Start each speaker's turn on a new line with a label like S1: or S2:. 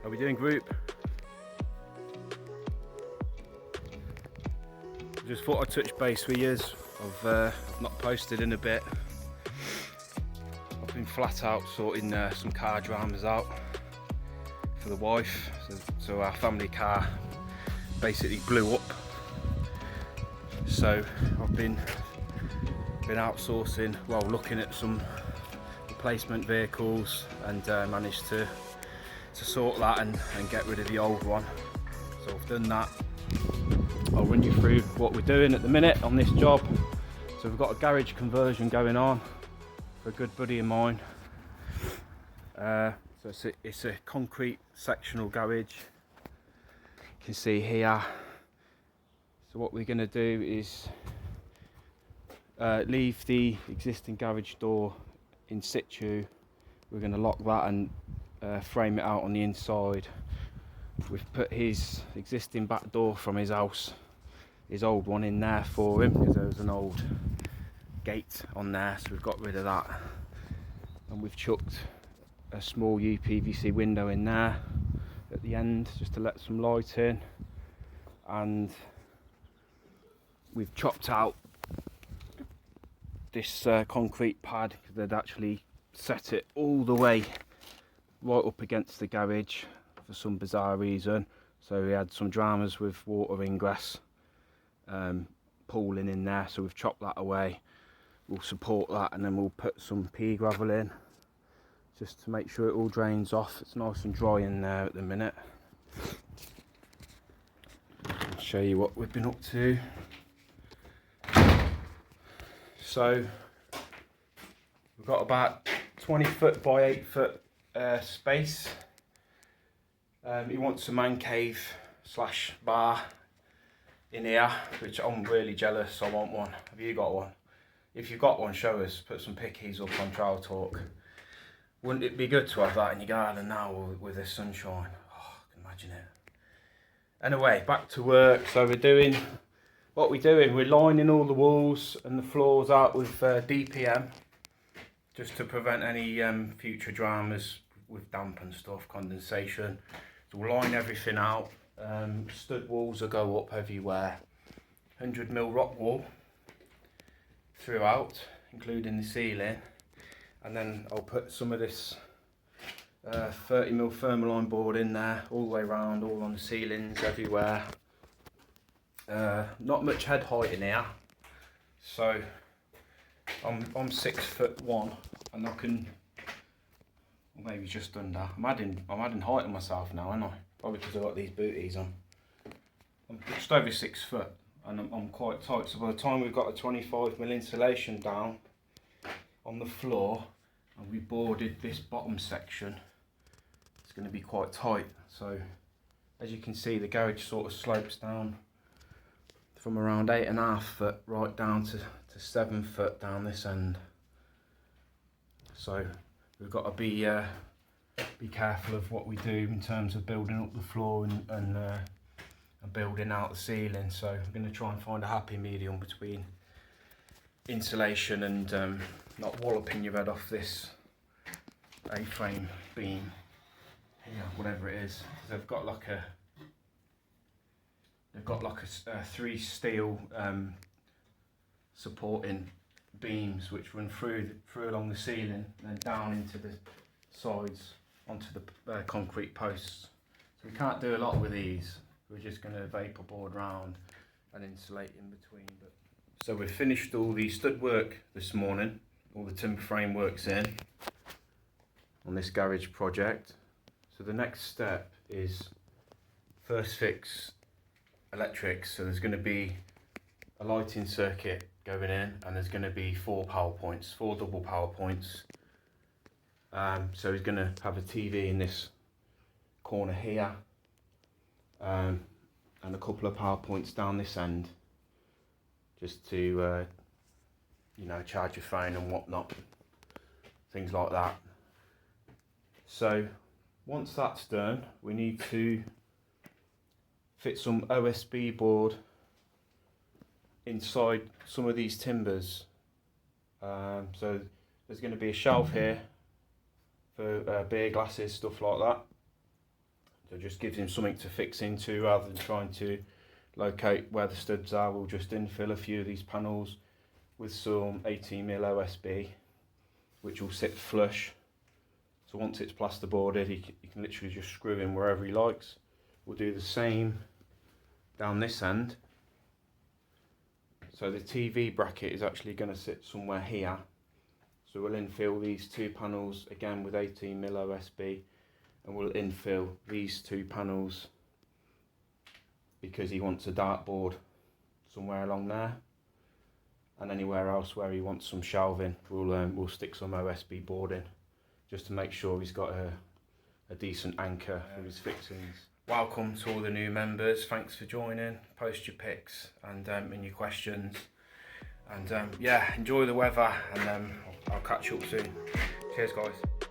S1: Are we doing group? Just thought I'd touch base with yous. I've not posted in a bit. I've been flat out sorting some car dramas out for the wife. So our family car basically blew up. So I've been outsourcing, well, looking at some replacement vehicles, and managed to sort that and get rid of the old one. So I've done that. I'll run you through what we're doing at the minute on this job. So we've got a garage conversion going on for a good buddy of mine. So it's a concrete sectional garage. You can see here. So what we're going to do is leave the existing garage door in situ. We're going to lock that and frame it out on the inside. We've put his existing back door from his house, his old one, in there for him because there was an old gate on there, so we've got rid of that. And we've chucked a small UPVC window in there at the end just to let some light in. And we've chopped out this concrete pad because they'd actually set it all the way right up against the garage for some bizarre reason. So we had some dramas with water ingress pooling in there, so we've chopped that away. We'll support that, and then we'll put some pea gravel in just to make sure it all drains off. It's nice and dry in there at the minute. I'll show you what we've been up to. So we've got about 20 foot by 8 foot space. He wants a man cave / bar in here, which I'm really jealous. I want one. Have you got one? If you've got one, show us. Put some pickies up on Trail Talk. Wouldn't it be good to have that in your garden now with the sunshine? Oh, I can imagine it. Anyway, back to work. So we're lining all the walls and the floors out with DPM, just to prevent any future dramas with damp and stuff, condensation. So we'll line everything out. Stud walls will go up everywhere. 100mm rock wall throughout, including the ceiling. And then I'll put some of this 30mm Thermaline board in there, all the way around, all on the ceilings, everywhere. Not much head height in here, so I'm 6'1", and I can, well, maybe just under. I'm adding height on myself now, aren't I? Probably because I've got these booties on. I'm just over 6 foot, and I'm quite tight. So by the time we've got a 25mm insulation down on the floor, and we boarded this bottom section, it's going to be quite tight. So as you can see, the garage sort of slopes down from around 8.5 foot right down to 7 foot down this end. So we've got to be careful of what we do in terms of building up the floor and building out the ceiling. So I'm going to try and find a happy medium between insulation and not walloping your head off this A-frame beam, whatever it is. They've got like a 3 steel supporting beams which run through along the ceiling and then down into the sides onto the concrete posts. So we can't do a lot with these. We're just going to vapor board round and insulate in between. So we've finished all the stud work this morning. All the timber framework's in on this garage project. So the next step is first fix electrics. So there's going to be a lighting circuit going in, and there's going to be 4 double power points. So he's going to have a TV in this corner here, and a couple of power points down this end, just to charge your phone and whatnot, things like that. So once that's done, we need to fit some OSB board inside some of these timbers. So there's going to be a shelf here for beer glasses, stuff like that. So it just gives him something to fix into rather than trying to locate where the studs are. We'll just infill a few of these panels with some 18mm OSB, which will sit flush. So once it's plasterboarded, he can literally just screw in wherever he likes. We'll do the same down this end. So the TV bracket is actually going to sit somewhere here. So we'll infill these two panels again with 18mm OSB, and we'll infill these two panels because he wants a dartboard somewhere along there, and anywhere else where he wants some shelving, we'll stick some OSB boarding just to make sure he's got a decent anchor for his fixings. Welcome to all the new members. Thanks for joining. Post your pics and your questions, and yeah, enjoy the weather, and I'll catch you up soon. Cheers, guys.